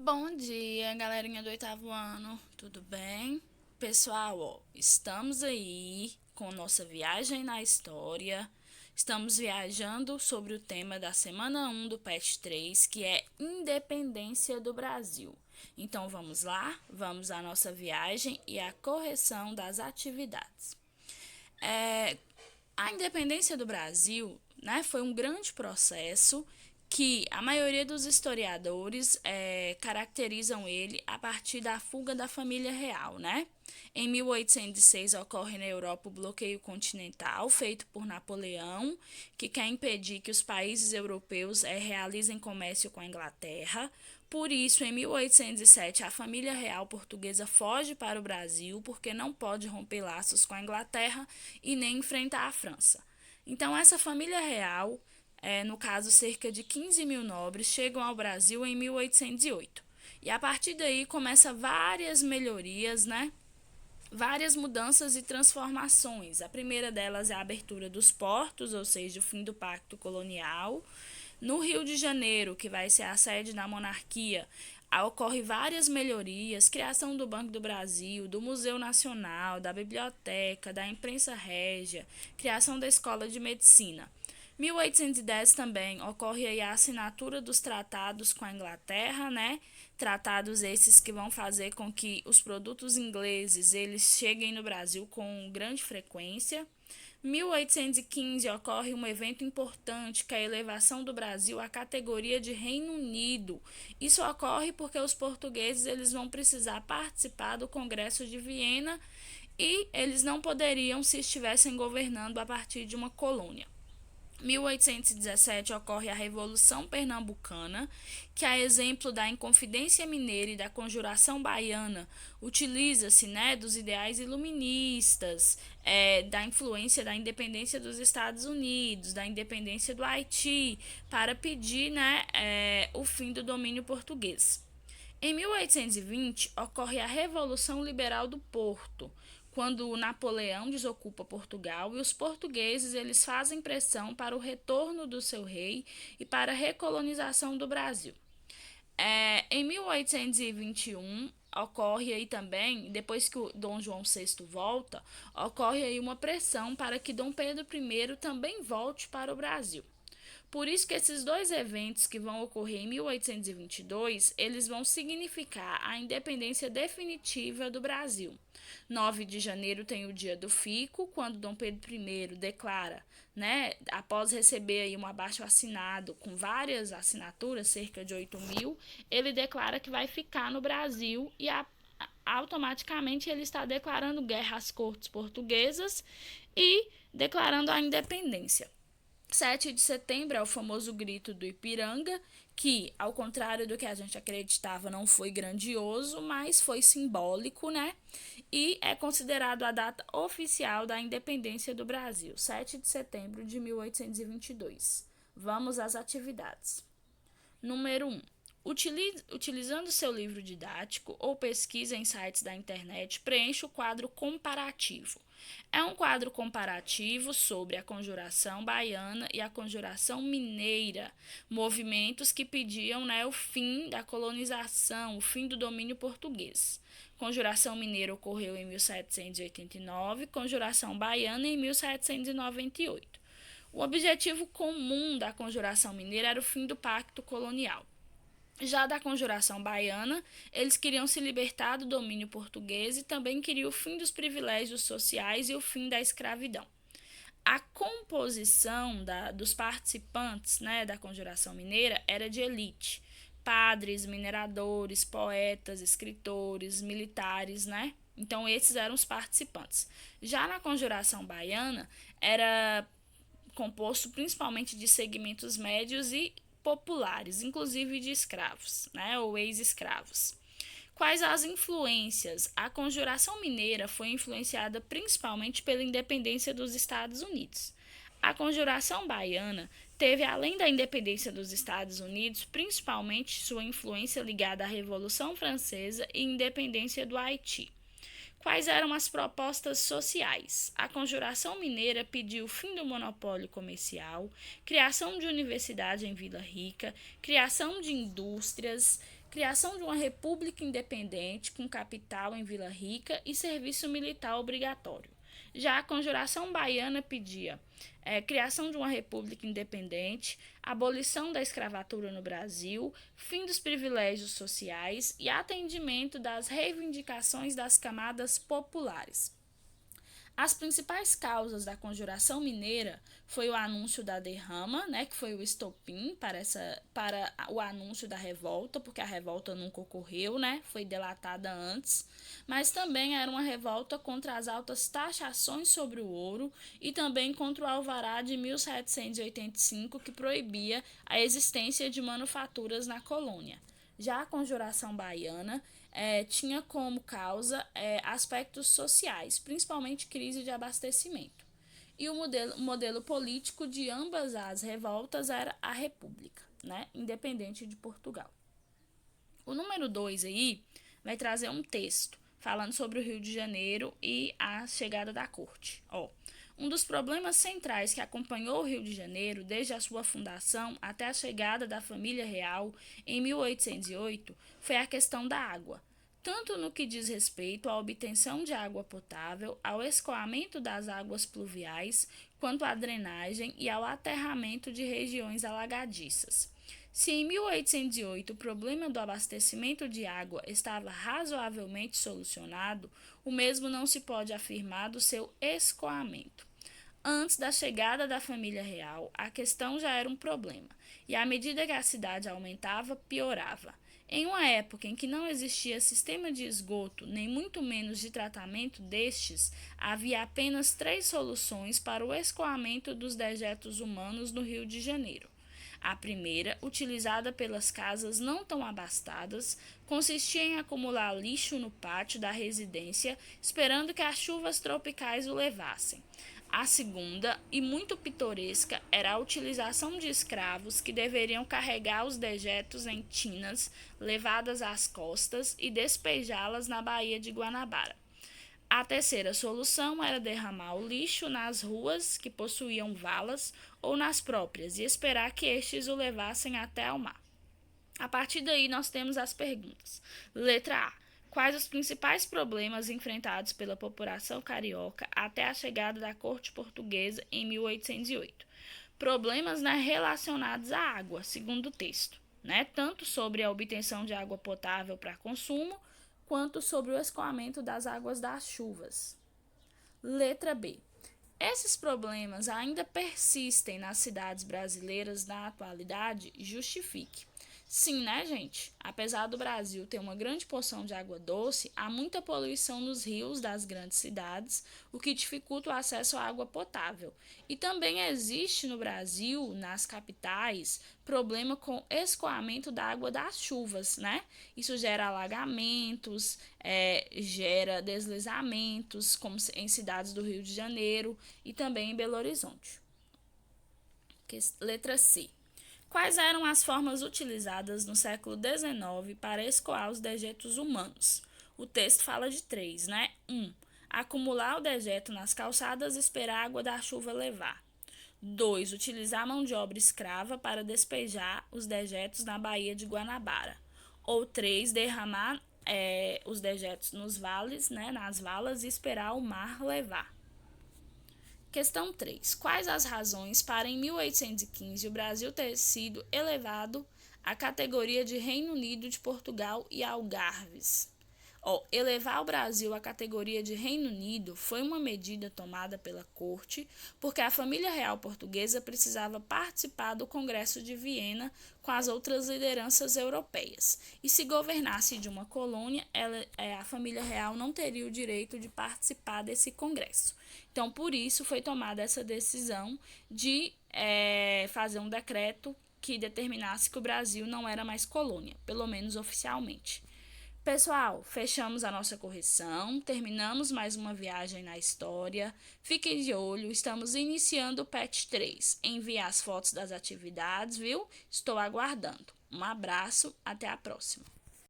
Bom dia, galerinha do oitavo ano, tudo bem? Pessoal, estamos aí com nossa viagem na história. Estamos viajando sobre o tema da semana 1 do PET 3, que é Independência do Brasil. Então vamos lá, vamos à nossa viagem e à correção das atividades. A independência do Brasil, né, foi um grande processo que a maioria dos historiadores caracterizam ele a partir da fuga da família real, né? Em 1806 ocorre na Europa o bloqueio continental feito por Napoleão, que quer impedir que os países europeus realizem comércio com a Inglaterra. Por isso, em 1807, a família real portuguesa foge para o Brasil porque não pode romper laços com a Inglaterra e nem enfrentar a França. Então, essa família real, no caso cerca de 15 mil nobres, chegam ao Brasil em 1808. E a partir daí começa várias melhorias, né? Várias mudanças e transformações. A primeira delas é a abertura dos portos, ou seja, o fim do pacto colonial. No Rio de Janeiro, que vai ser a sede da monarquia, ocorre várias melhorias, criação do Banco do Brasil, do Museu Nacional, da Biblioteca, da Imprensa Régia, criação da Escola de Medicina. 1810 também ocorre aí a assinatura dos tratados com a Inglaterra, né? Tratados esses que vão fazer com que os produtos ingleses eles cheguem no Brasil com grande frequência. 1815 ocorre um evento importante, que é a elevação do Brasil à categoria de Reino Unido. Isso ocorre porque os portugueses eles vão precisar participar do Congresso de Viena e eles não poderiam se estivessem governando a partir de uma colônia. 1817 ocorre a Revolução Pernambucana, que, a exemplo da Inconfidência Mineira e da Conjuração Baiana, utiliza-se, né, dos ideais iluministas, da influência da independência dos Estados Unidos, da independência do Haiti, para pedir, né, o fim do domínio português. Em 1820, ocorre a Revolução Liberal do Porto, quando Napoleão desocupa Portugal e os portugueses eles fazem pressão para o retorno do seu rei e para a recolonização do Brasil. Em 1821 ocorre aí também, depois que o Dom João VI volta, ocorre aí uma pressão para que Dom Pedro I também volte para o Brasil. Por isso que esses dois eventos que vão ocorrer em 1822, eles vão significar a independência definitiva do Brasil. 9 de janeiro tem o dia do fico, quando Dom Pedro I declara, né, após receber aí um abaixo-assinado com várias assinaturas, cerca de 8.000, ele declara que vai ficar no Brasil e automaticamente ele está declarando guerra às cortes portuguesas e declarando a independência. 7 de setembro é o famoso grito do Ipiranga, que, ao contrário do que a gente acreditava, não foi grandioso, mas foi simbólico, né? E é considerado a data oficial da independência do Brasil, 7 de setembro de 1822. Vamos às atividades. Número 1. Utilizando seu livro didático ou pesquisa em sites da internet, preencha o quadro comparativo. É um quadro comparativo sobre a Conjuração Baiana e a Conjuração Mineira, movimentos que pediam, né, o fim da colonização, o fim do domínio português. Conjuração Mineira ocorreu em 1789, Conjuração Baiana em 1798. O objetivo comum da Conjuração Mineira era o fim do pacto colonial. Já da Conjuração Baiana, eles queriam se libertar do domínio português e também queriam o fim dos privilégios sociais e o fim da escravidão. A composição dos participantes, né, da Conjuração Mineira era de elite: padres, mineradores, poetas, escritores, militares, né? Então, esses eram os participantes. Já na Conjuração Baiana, era composto principalmente de segmentos médios e populares, inclusive de escravos, né, ou ex-escravos. Quais as influências? A Conjuração Mineira foi influenciada principalmente pela independência dos Estados Unidos. A Conjuração Baiana teve, além da independência dos Estados Unidos, principalmente sua influência ligada à Revolução Francesa e independência do Haiti. Quais eram as propostas sociais? A Conjuração Mineira pediu o fim do monopólio comercial, criação de universidade em Vila Rica, criação de indústrias, criação de uma república independente com capital em Vila Rica e serviço militar obrigatório. Já a Conjuração Baiana pedia criação de uma república independente, abolição da escravatura no Brasil, fim dos privilégios sociais e atendimento das reivindicações das camadas populares. As principais causas da Conjuração Mineira foi o anúncio da derrama, né, que foi o estopim para o anúncio da revolta, porque a revolta nunca ocorreu, né, foi delatada antes, mas também era uma revolta contra as altas taxações sobre o ouro e também contra o alvará de 1785, que proibia a existência de manufaturas na colônia. Já a Conjuração Baiana tinha como causa aspectos sociais, principalmente crise de abastecimento. E o modelo político de ambas as revoltas era a República, né, independente de Portugal. O número 2 aí vai trazer um texto falando sobre o Rio de Janeiro e a chegada da corte. Um dos problemas centrais que acompanhou o Rio de Janeiro desde a sua fundação até a chegada da família real em 1808 foi a questão da água, tanto no que diz respeito à obtenção de água potável, ao escoamento das águas pluviais, quanto à drenagem e ao aterramento de regiões alagadiças. Se em 1808 o problema do abastecimento de água estava razoavelmente solucionado, o mesmo não se pode afirmar do seu escoamento. Antes da chegada da família real, a questão já era um problema, e à medida que a cidade aumentava, piorava. Em uma época em que não existia sistema de esgoto, nem muito menos de tratamento destes, havia apenas 3 soluções para o escoamento dos dejetos humanos no Rio de Janeiro. A primeira, utilizada pelas casas não tão abastadas, consistia em acumular lixo no pátio da residência, esperando que as chuvas tropicais o levassem. A segunda, e muito pitoresca, era a utilização de escravos que deveriam carregar os dejetos em tinas levadas às costas e despejá-las na Baía de Guanabara. A terceira solução era derramar o lixo nas ruas que possuíam valas ou nas próprias e esperar que estes o levassem até ao mar. A partir daí, nós temos as perguntas. Letra A. Quais os principais problemas enfrentados pela população carioca até a chegada da corte portuguesa em 1808? Problemas, relacionados à água, segundo o texto, tanto sobre a obtenção de água potável para consumo, quanto sobre o escoamento das águas das chuvas. Letra B. Esses problemas ainda persistem nas cidades brasileiras na atualidade? Justifique. Sim, gente? Apesar do Brasil ter uma grande porção de água doce, há muita poluição nos rios das grandes cidades, o que dificulta o acesso à água potável. E também existe no Brasil, nas capitais, problema com escoamento da água das chuvas, Isso gera alagamentos, gera deslizamentos, como em cidades do Rio de Janeiro e também em Belo Horizonte. Letra C. Quais eram as formas utilizadas no século XIX para escoar os dejetos humanos? O texto fala de 3, 1. Acumular o dejeto nas calçadas e esperar a água da chuva levar. 2. Utilizar a mão de obra escrava para despejar os dejetos na Baía de Guanabara. Ou 3. Derramar os dejetos nos vales, nas valas e esperar o mar levar. Questão 3. Quais as razões para, em 1815, o Brasil ter sido elevado à categoria de Reino Unido de Portugal e Algarves? Elevar o Brasil à categoria de Reino Unido foi uma medida tomada pela corte porque a família real portuguesa precisava participar do Congresso de Viena com as outras lideranças europeias. E se governasse de uma colônia, a família real não teria o direito de participar desse congresso. Então, por isso, foi tomada essa decisão de fazer um decreto que determinasse que o Brasil não era mais colônia, pelo menos oficialmente. Pessoal, fechamos a nossa correção, terminamos mais uma viagem na história. Fiquem de olho, estamos iniciando o PET 3. Envie as fotos das atividades, viu? Estou aguardando. Um abraço, até a próxima.